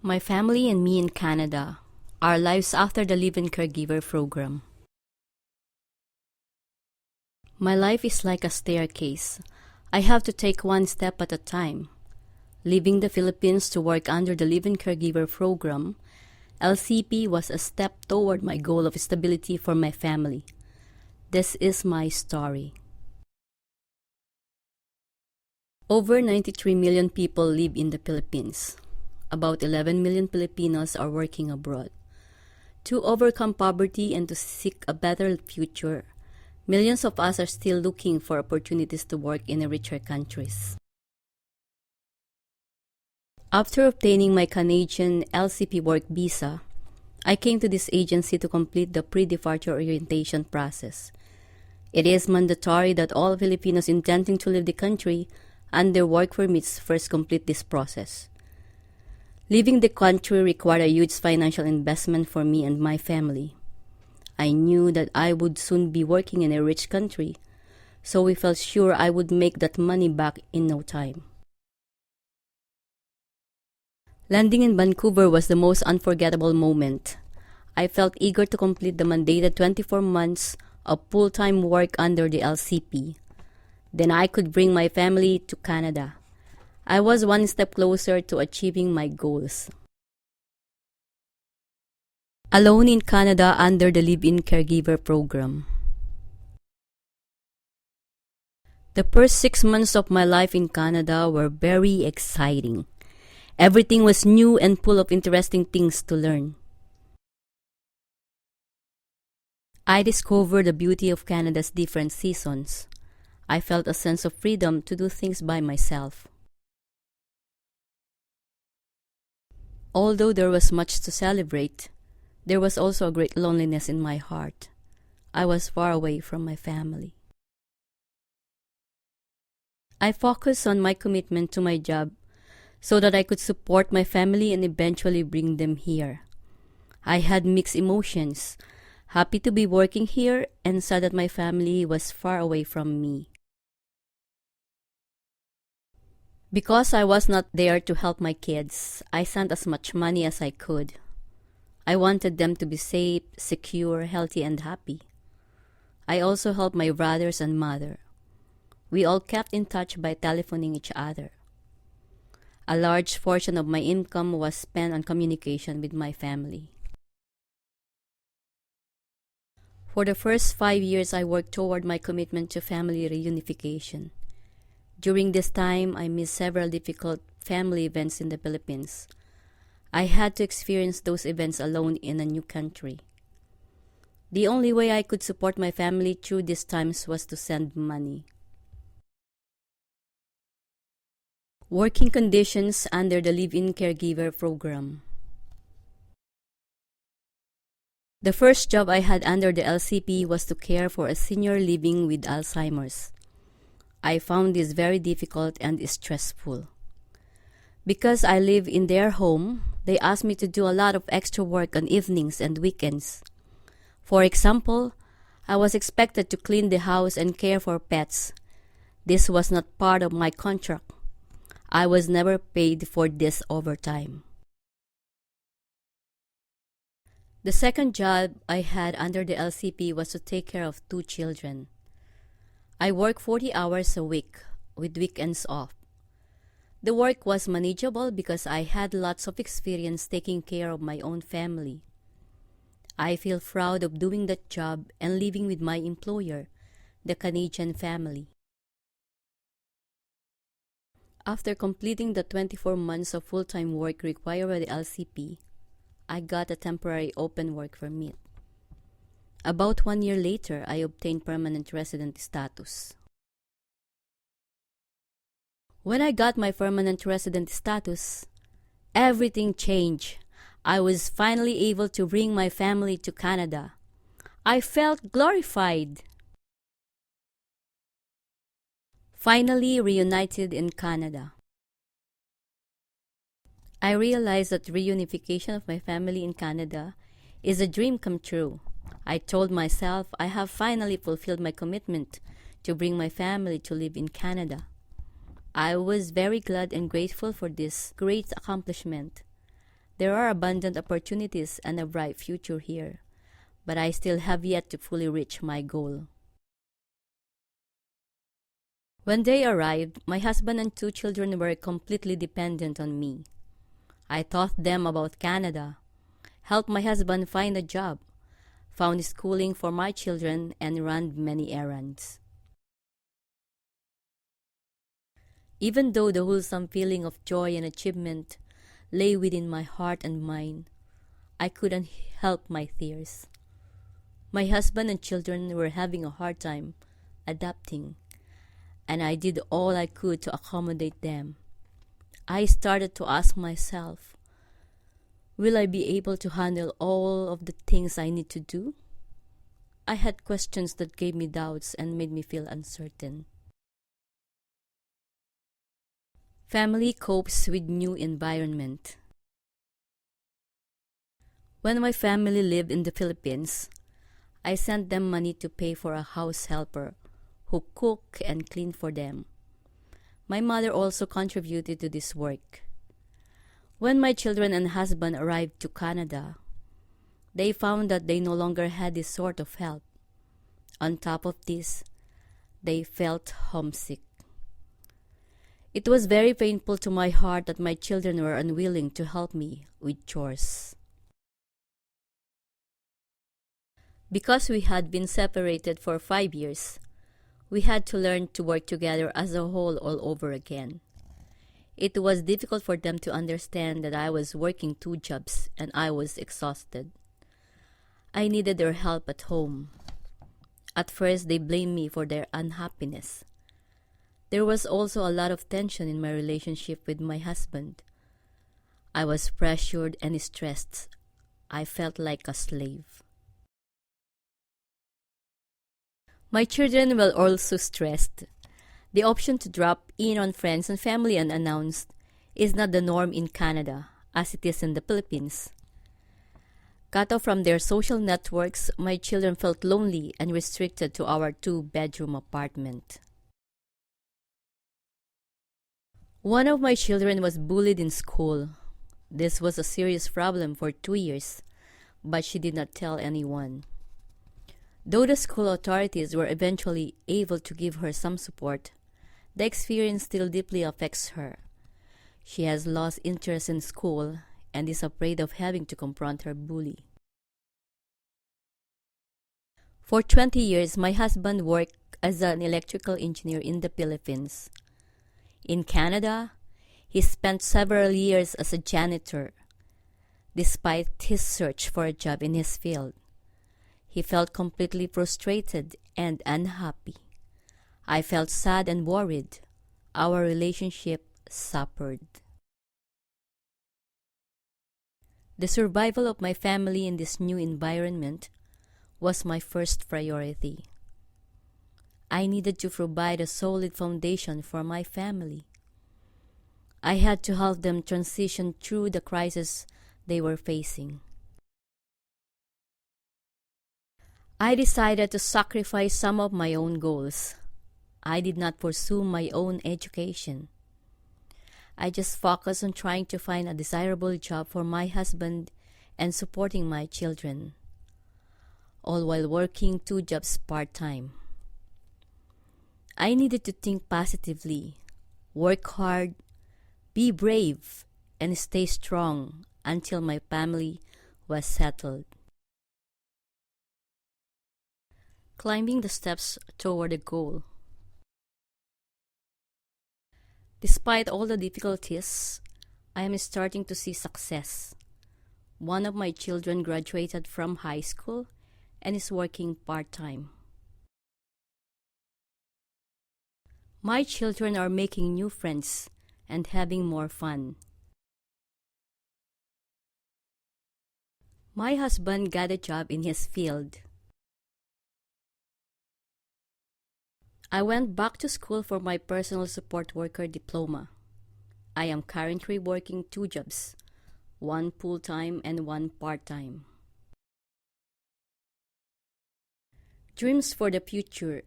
My family and me in Canada. Our lives after the live-in caregiver program. My life is like a staircase. I have to take one step at a time. Leaving the Philippines to work under the live-in caregiver program, LCP was a step toward my goal of stability for my family. This is my story. Over 93 million people live in the Philippines. About 11 million Filipinos are working abroad. To overcome poverty and to seek a better future, millions of us are still looking for opportunities to work in richer countries. After obtaining my Canadian LCP work visa, I came to this agency to complete the pre-departure orientation process. It is mandatory that all Filipinos intending to leave the country under work permits first complete this process. Leaving the country required a huge financial investment for me and my family. I knew that I would soon be working in a rich country, so we felt sure I would make that money back in no time. Landing in Vancouver was the most unforgettable moment. I felt eager to complete the mandated 24 months of full-time work under the LCP. Then I could bring my family to Canada. I was one step closer to achieving my goals. Alone in Canada under the live-in caregiver program. The first 6 months of my life in Canada were very exciting. Everything was new and full of interesting things to learn. I discovered the beauty of Canada's different seasons. I felt a sense of freedom to do things by myself. Although there was much to celebrate, there was also a great loneliness in my heart. I was far away from my family. I focused on my commitment to my job so that I could support my family and eventually bring them here. I had mixed emotions, happy to be working here and sad that my family was far away from me. Because I was not there to help my kids, I sent as much money as I could. I wanted them to be safe, secure, healthy, and happy. I also helped my brothers and mother. We all kept in touch by telephoning each other. A large portion of my income was spent on communication with my family. For the first 5 years, I worked toward my commitment to family reunification. During this time, I missed several difficult family events in the Philippines. I had to experience those events alone in a new country. The only way I could support my family through these times was to send money. Working conditions under the live-in caregiver program. The first job I had under the LCP was to care for a senior living with Alzheimer's. I found this very difficult and stressful. Because I live in their home, they asked me to do a lot of extra work on evenings and weekends. For example, I was expected to clean the house and care for pets. This was not part of my contract. I was never paid for this overtime. The second job I had under the LCP was to take care of 2 children. I worked 40 hours a week, with weekends off. The work was manageable because I had lots of experience taking care of my own family. I feel proud of doing that job and living with my employer, the Canadian family. After completing the 24 months of full-time work required by the LCP, I got a temporary open work permit. About 1 year later, I obtained permanent resident status. When I got my permanent resident status, everything changed. I was finally able to bring my family to Canada. I felt glorified. Finally reunited in Canada. I realized that reunification of my family in Canada is a dream come true. I told myself I have finally fulfilled my commitment to bring my family to live in Canada. I was very glad and grateful for this great accomplishment. There are abundant opportunities and a bright future here, but I still have yet to fully reach my goal. When they arrived, my husband and 2 children were completely dependent on me. I taught them about Canada, helped my husband find a job, found schooling for my children, and ran many errands. Even though the wholesome feeling of joy and achievement lay within my heart and mind, I couldn't help my tears. My husband and children were having a hard time adapting, and I did all I could to accommodate them. I started to ask myself, will I be able to handle all of the things I need to do? I had questions that gave me doubts and made me feel uncertain. Family copes with new environment. When my family lived in the Philippines, I sent them money to pay for a house helper who cooked and cleaned for them. My mother also contributed to this work. When my children and husband arrived to Canada, they found that they no longer had this sort of help. On top of this, they felt homesick. It was very painful to my heart that my children were unwilling to help me with chores. Because we had been separated for 5 years, we had to learn to work together as a whole all over again. It was difficult for them to understand that I was working 2 jobs and I was exhausted. I needed their help at home. At first, they blamed me for their unhappiness. There was also a lot of tension in my relationship with my husband. I was pressured and stressed. I felt like a slave. My children were also stressed. The option to drop in on friends and family unannounced is not the norm in Canada, as it is in the Philippines. Cut off from their social networks, my children felt lonely and restricted to our 2-bedroom apartment. One of my children was bullied in school. This was a serious problem for 2 years, but she did not tell anyone. Though the school authorities were eventually able to give her some support, the experience still deeply affects her. She has lost interest in school and is afraid of having to confront her bully. For 20 years, my husband worked as an electrical engineer in the Philippines. In Canada, he spent several years as a janitor. Despite his search for a job in his field, he felt completely frustrated and unhappy. I felt sad and worried. Our relationship suffered. The survival of my family in this new environment was my first priority. I needed to provide a solid foundation for my family. I had to help them transition through the crisis they were facing. I decided to sacrifice some of my own goals. I did not pursue my own education. I just focused on trying to find a desirable job for my husband and supporting my children, all while working 2 jobs part-time. I needed to think positively, work hard, be brave, and stay strong until my family was settled. Climbing the steps toward a goal. Despite all the difficulties, I am starting to see success. One of my children graduated from high school and is working part-time. My children are making new friends and having more fun. My husband got a job in his field. I went back to school for my personal support worker diploma. I am currently working 2 jobs, 1 full-time and 1 part-time. Dreams for the future.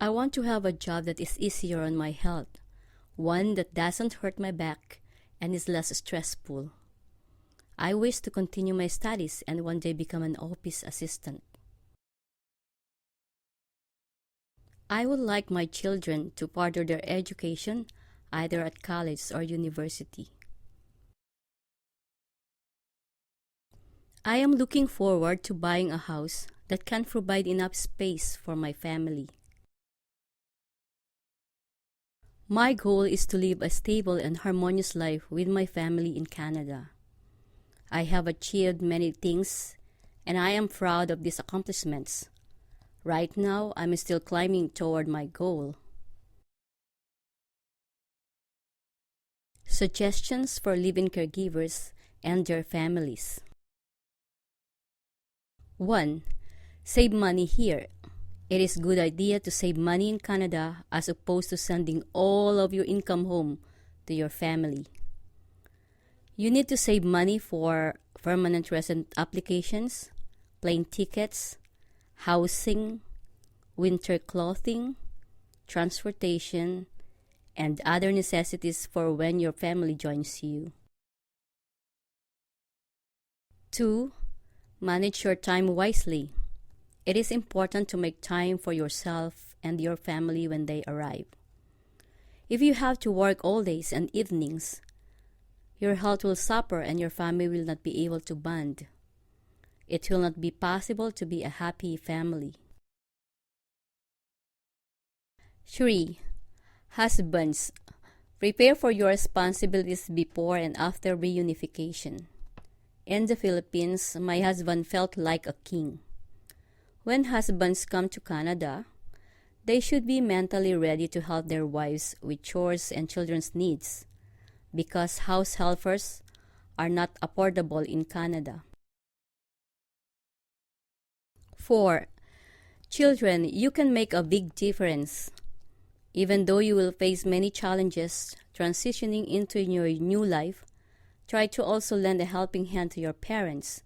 I want to have a job that is easier on my health, one that doesn't hurt my back, and is less stressful. I wish to continue my studies and one day become an office assistant. I would like my children to further their education either at college or university. I am looking forward to buying a house that can provide enough space for my family. My goal is to live a stable and harmonious life with my family in Canada. I have achieved many things, and I am proud of these accomplishments. Right now, I'm still climbing toward my goal. Suggestions for live-in caregivers and their families. 1. Save money here. It is a good idea to save money in Canada as opposed to sending all of your income home to your family. You need to save money for permanent resident applications, plane tickets, housing, winter clothing, transportation, and other necessities for when your family joins you. 2. Manage your time wisely. It is important to make time for yourself and your family when they arrive. If you have to work all days and evenings, your health will suffer and your family will not be able to bond. It will not be possible to be a happy family. 3. Husbands, prepare for your responsibilities before and after reunification. In the Philippines, my husband felt like a king. When husbands come to Canada, they should be mentally ready to help their wives with chores and children's needs, because house helpers are not affordable in Canada. 4. Children, you can make a big difference. Even though you will face many challenges transitioning into your new life, try to also lend a helping hand to your parents.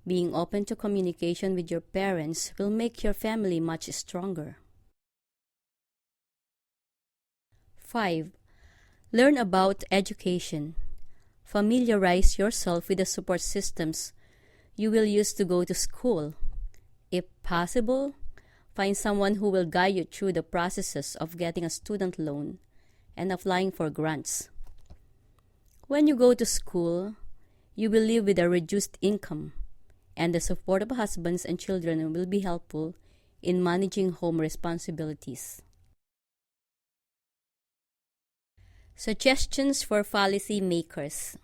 Being open to communication with your parents will make your family much stronger. 5. Learn about education. Familiarize yourself with the support systems you will use to go to school. If possible, find someone who will guide you through the processes of getting a student loan and applying for grants. When you go to school, you will live with a reduced income, and the support of husbands and children will be helpful in managing home responsibilities. Suggestions for policy makers.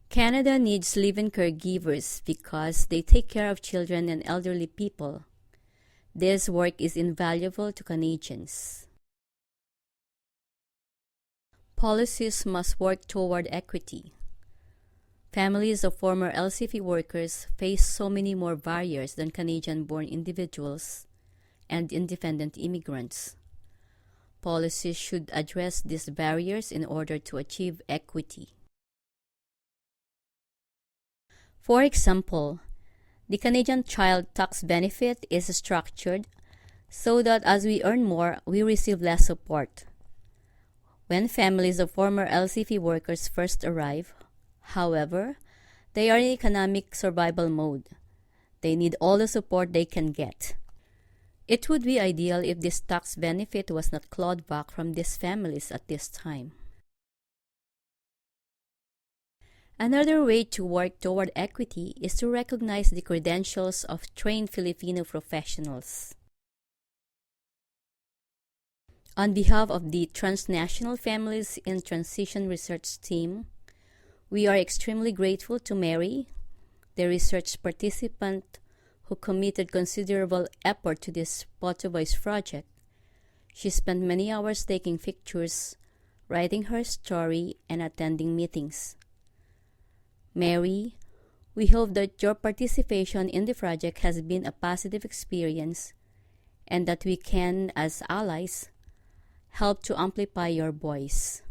Canada needs live-in caregivers because they take care of children and elderly people. This work is invaluable to Canadians. Policies must work toward equity. Families of former LCP workers face so many more barriers than Canadian-born individuals and independent immigrants. Policies should address these barriers in order to achieve equity. For example, the Canadian Child Tax Benefit is structured so that as we earn more, we receive less support. When families of former LCP workers first arrive, however, they are in economic survival mode. They need all the support they can get. It would be ideal if this tax benefit was not clawed back from these families at this time. Another way to work toward equity is to recognize the credentials of trained Filipino professionals. On behalf of the Transnational Families in Transition Research Team, we are extremely grateful to Mary, the research participant who committed considerable effort to this Photo Voice project. She spent many hours taking pictures, writing her story, and attending meetings. Mary, we hope that your participation in the project has been a positive experience and that we can, as allies, help to amplify your voice.